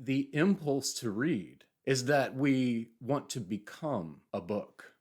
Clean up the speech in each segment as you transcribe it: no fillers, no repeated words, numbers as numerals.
the impulse to read is that we want to become a book.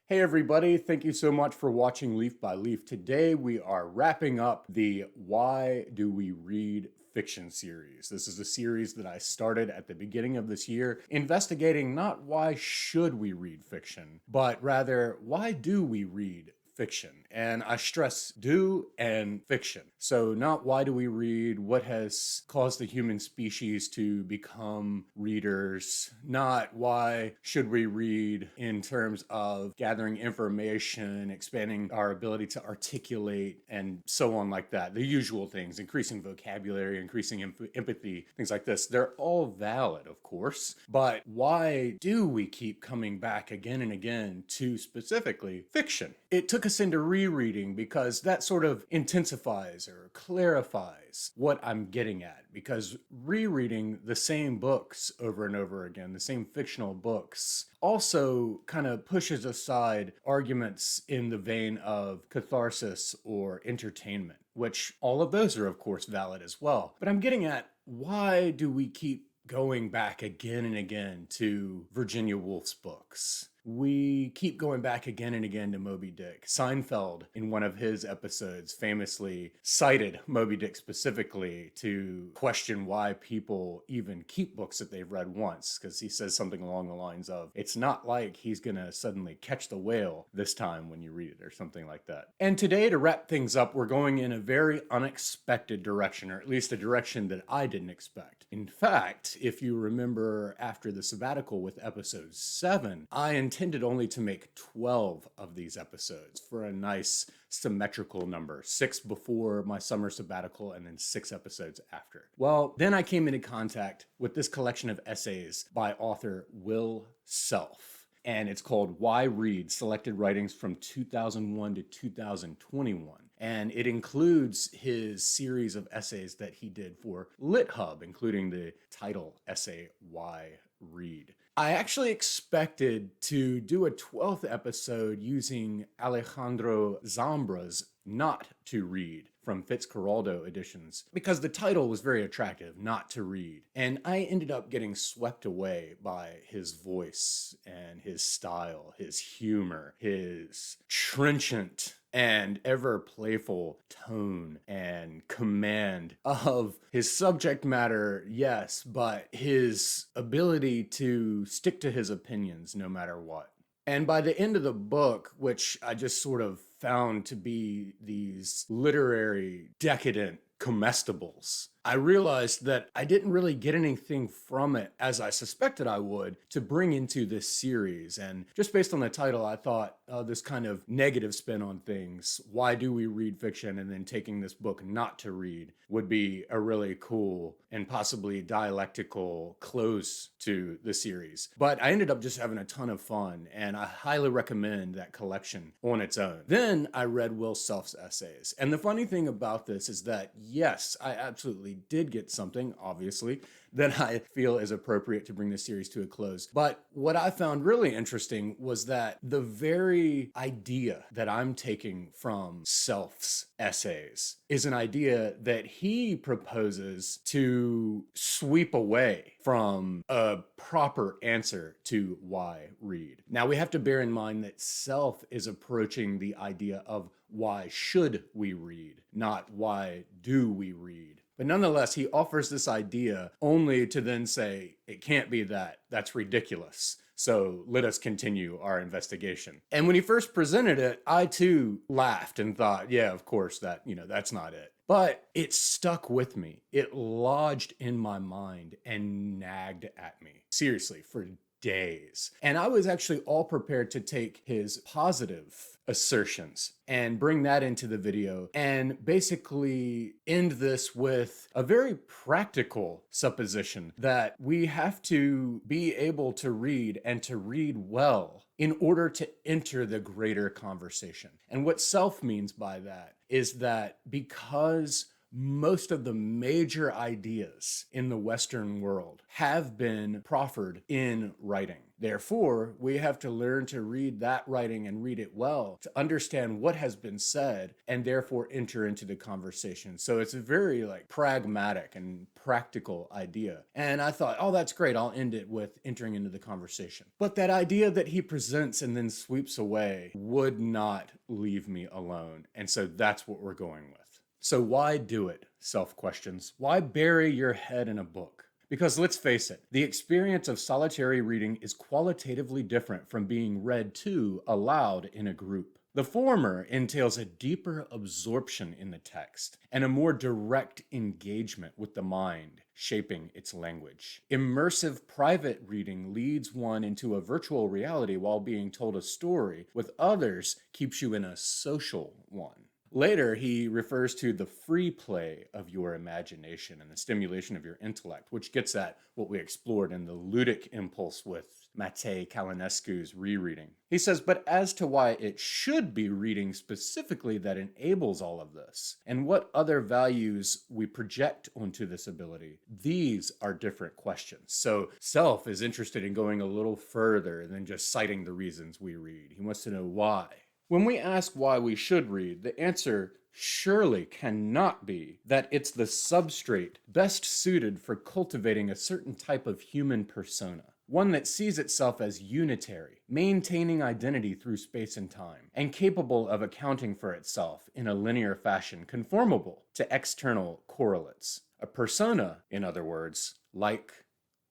Hey everybody, thank you so much for watching Leaf by Leaf. Today we are wrapping up the Why Do We Read Fiction series. This is a series that I started at the beginning of this year, investigating not why should we read fiction, but rather why do we read fiction. And I stress do and fiction. So not why do we read, what has caused the human species to become readers, not why should we read in terms of gathering information, expanding our ability to articulate, and so on like that. The usual things, increasing vocabulary, increasing empathy, things like this. They're all valid, of course, but why do we keep coming back again and again to specifically fiction? It took us into rereading because that sort of intensifies or clarifies what I'm getting at, because rereading the same books over and over again, the same fictional books, also kind of pushes aside arguments in the vein of catharsis or entertainment, which all of those are of course valid as well. But I'm getting at, why do we keep going back again and again to Virginia Woolf's books? We keep going back again and again to Moby Dick. Seinfeld, in one of his episodes, famously cited Moby Dick specifically to question why people even keep books that they've read once, because he says something along the lines of, it's not like he's gonna suddenly catch the whale this time when you read it, or something like that. And today, to wrap things up, we're going in a very unexpected direction, or at least a direction that I didn't expect. In fact, if you remember after the sabbatical with episode 7, I intended only to make 12 of these episodes for a nice symmetrical number, 6 before my summer sabbatical and then 6 episodes after. Well, then I came into contact with this collection of essays by author Will Self, and it's called Why Read? Selected Writings from 2001 to 2021. And it includes his series of essays that he did for LitHub, including the title essay, Why Read? I actually expected to do a 12th episode using Alejandro Zambra's Not to Read from Fitzcarraldo editions, because the title was very attractive, Not to Read. And I ended up getting swept away by his voice and his style, his humor, his trenchant and ever playful tone and command of his subject matter, yes, but his ability to stick to his opinions no matter what. And by the end of the book, which I just sort of found to be these literary decadent comestibles, I realized that I didn't really get anything from it, as I suspected I would, to bring into this series. And just based on the title, I thought, this kind of negative spin on things, why do we read fiction, and then taking this book not to read, would be a really cool and possibly dialectical close to the series. But I ended up just having a ton of fun, and I highly recommend that collection on its own. Then I read Will Self's essays. And the funny thing about this is that, yes, I absolutely did get something, obviously, that I feel is appropriate to bring this series to a close. But what I found really interesting was that the very idea that I'm taking from Self's essays is an idea that he proposes to sweep away from a proper answer to why read. Now, we have to bear in mind that Self is approaching the idea of why should we read, not why do we read. But nonetheless, he offers this idea only to then say, it can't be that. That's ridiculous. So let us continue our investigation. And when he first presented it, I too laughed and thought, yeah, of course, that's not it. But it stuck with me. It lodged in my mind and nagged at me. Seriously, for days. And I was actually all prepared to take his positive assertions and bring that into the video and basically end this with a very practical supposition that we have to be able to read and to read well in order to enter the greater conversation. And what Self means by that is that because most of the major ideas in the Western world have been proffered in writing. Therefore, we have to learn to read that writing and read it well to understand what has been said and therefore enter into the conversation. So it's a very pragmatic and practical idea. And I thought, oh, that's great. I'll end it with entering into the conversation. But that idea that he presents and then sweeps away would not leave me alone. And so that's what we're going with. So why do it? Self-questions. Why bury your head in a book? Because let's face it, the experience of solitary reading is qualitatively different from being read to aloud in a group. The former entails a deeper absorption in the text and a more direct engagement with the mind, shaping its language. Immersive private reading leads one into a virtual reality while being told a story with others keeps you in a social one. Later, he refers to the free play of your imagination and the stimulation of your intellect, which gets at what we explored in the ludic impulse with Matei Kalinescu's rereading. He says, but as to why it should be reading specifically that enables all of this, and what other values we project onto this ability, these are different questions. So Self is interested in going a little further than just citing the reasons we read. He wants to know why. When we ask why we should read, the answer surely cannot be that it's the substrate best suited for cultivating a certain type of human persona, one that sees itself as unitary, maintaining identity through space and time, and capable of accounting for itself in a linear fashion conformable to external correlates. A persona, in other words, like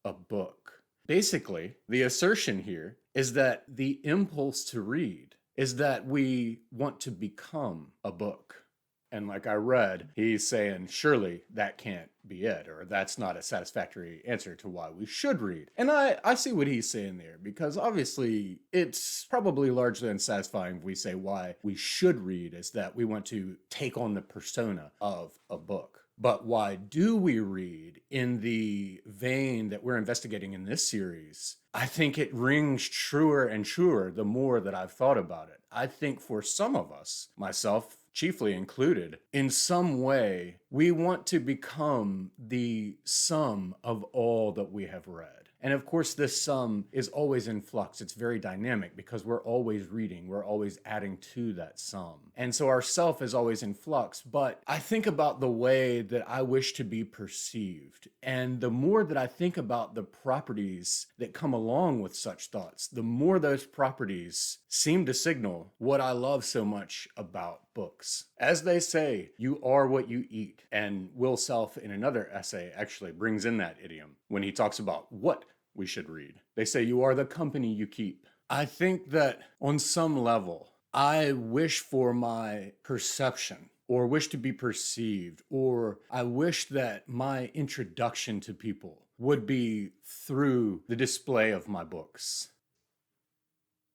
a book. Basically, the assertion here is that the impulse to read is that we want to become a book. And like I read, he's saying, surely that can't be it, or that's not a satisfactory answer to why we should read. And I see what he's saying there, because obviously it's probably largely unsatisfying if we say why we should read is that we want to take on the persona of a book. But why do we read in the vein that we're investigating in this series? I think it rings truer and truer the more that I've thought about it. I think for some of us, myself chiefly included, in some way, we want to become the sum of all that we have read. And of course, this sum is always in flux. It's very dynamic because we're always reading. We're always adding to that sum. And so our self is always in flux. But I think about the way that I wish to be perceived. And the more that I think about the properties that come along with such thoughts, the more those properties seem to signal what I love so much about books. As they say, you are what you eat. And Will Self, in another essay, actually brings in that idiom when he talks about what we should read. They say you are the company you keep. I think that on some level, I wish for my perception or wish to be perceived, or I wish that my introduction to people would be through the display of my books.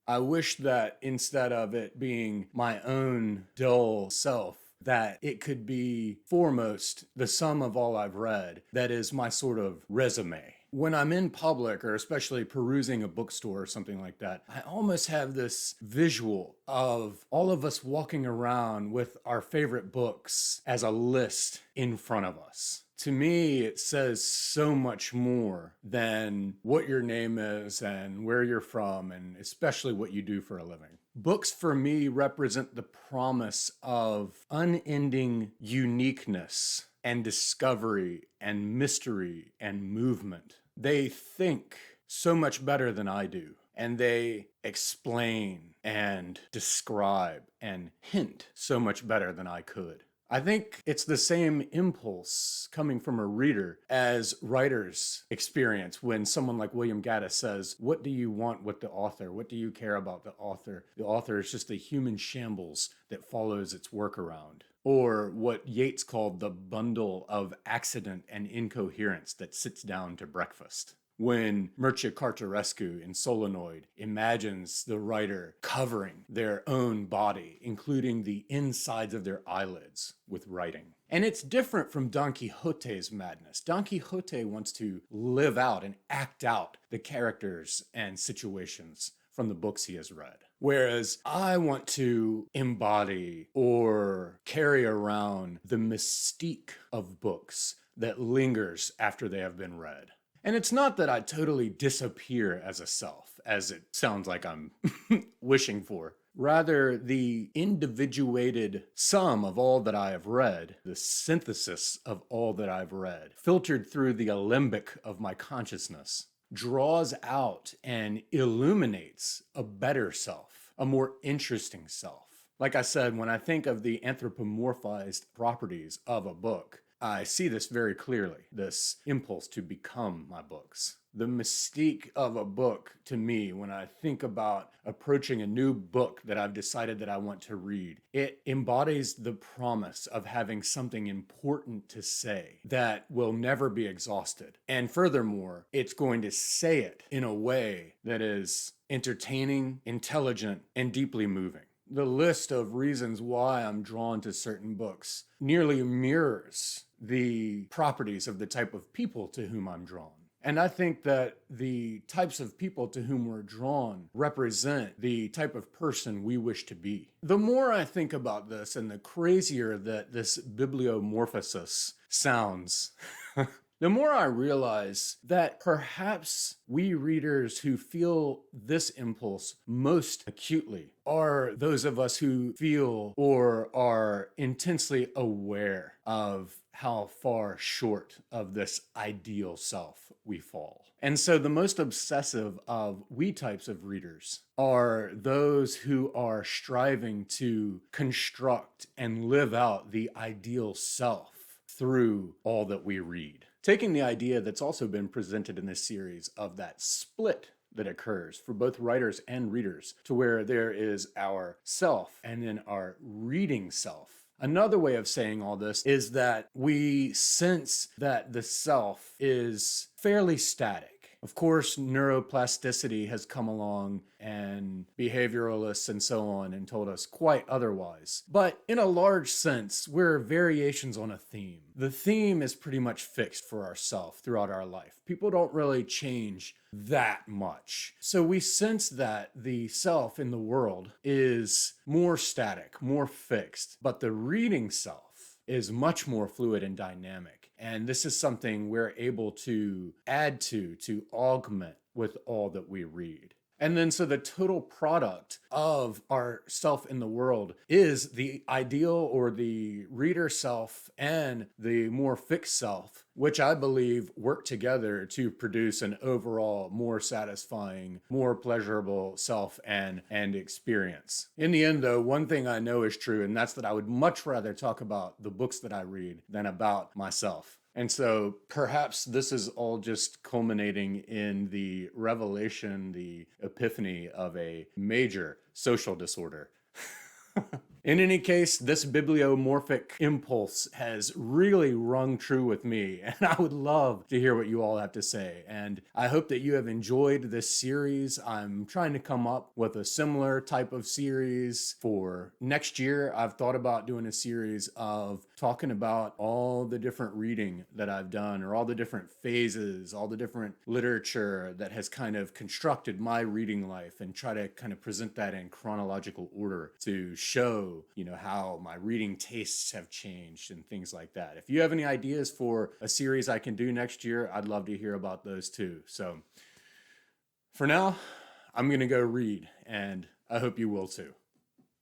I wish that instead of it being my own dull self, that it could be foremost the sum of all I've read that is my sort of resume. When I'm in public, or especially perusing a bookstore or something like that, I almost have this visual of all of us walking around with our favorite books as a list in front of us. To me, it says so much more than what your name is and where you're from, and especially what you do for a living. Books for me represent the promise of unending uniqueness and discovery and mystery and movement. They think so much better than I do, and they explain and describe and hint so much better than I could. I think it's the same impulse coming from a reader as writers experience when someone like William Gaddis says, what do you want with the author? What do you care about the author? The author is just a human shambles that follows its work around. Or what Yeats called the bundle of accident and incoherence that sits down to breakfast. When Mircea Cartarescu in Solenoid imagines the writer covering their own body, including the insides of their eyelids, with writing. And it's different from Don Quixote's madness. Don Quixote wants to live out and act out the characters and situations from the books he has read. Whereas I want to embody or carry around the mystique of books that lingers after they have been read. And it's not that I totally disappear as a self, as it sounds like I'm wishing for. Rather, the individuated sum of all that I have read, the synthesis of all that I've read, filtered through the alembic of my consciousness, draws out and illuminates a better self, a more interesting self. Like I said, when I think of the anthropomorphized properties of a book, I see this very clearly, this impulse to become my books. The mystique of a book to me, when I think about approaching a new book that I've decided that I want to read, it embodies the promise of having something important to say that will never be exhausted. And furthermore, it's going to say it in a way that is entertaining, intelligent, and deeply moving. The list of reasons why I'm drawn to certain books nearly mirrors the properties of the type of people to whom I'm drawn. And I think that the types of people to whom we're drawn represent the type of person we wish to be. The more I think about this, and the crazier that this bibliomorphosis sounds, the more I realize that perhaps we readers who feel this impulse most acutely are those of us who feel or are intensely aware of how far short of this ideal self we fall. And so the most obsessive of we types of readers are those who are striving to construct and live out the ideal self through all that we read. Taking the idea that's also been presented in this series of that split that occurs for both writers and readers, to where there is our self and then our reading self. Another way of saying all this is that we sense that the self is fairly static. Of course, neuroplasticity has come along and behavioralists and so on and told us quite otherwise. But in a large sense, we're variations on a theme. The theme is pretty much fixed for ourselves throughout our life. People don't really change that much. So we sense that the self in the world is more static, more fixed, but the reading self is much more fluid and dynamic. And this is something we're able to add to augment with all that we read. And then so the total product of our self in the world is the ideal or the reader self and the more fixed self, which I believe work together to produce an overall more satisfying, more pleasurable self and experience. In the end, though, one thing I know is true, and that's that I would much rather talk about the books that I read than about myself. And so perhaps this is all just culminating in the revelation, the epiphany of a major social disorder. In any case, this bibliomorphic impulse has really rung true with me, and I would love to hear what you all have to say. And I hope that you have enjoyed this series. I'm trying to come up with a similar type of series for next year. I've thought about doing a series of talking about all the different reading that I've done, or all the different phases, all the different literature that has kind of constructed my reading life, and try to kind of present that in chronological order to show how my reading tastes have changed and things like that. If you have any ideas for a series I can do next year, I'd love to hear about those too. So for now, I'm going to go read, and I hope you will too.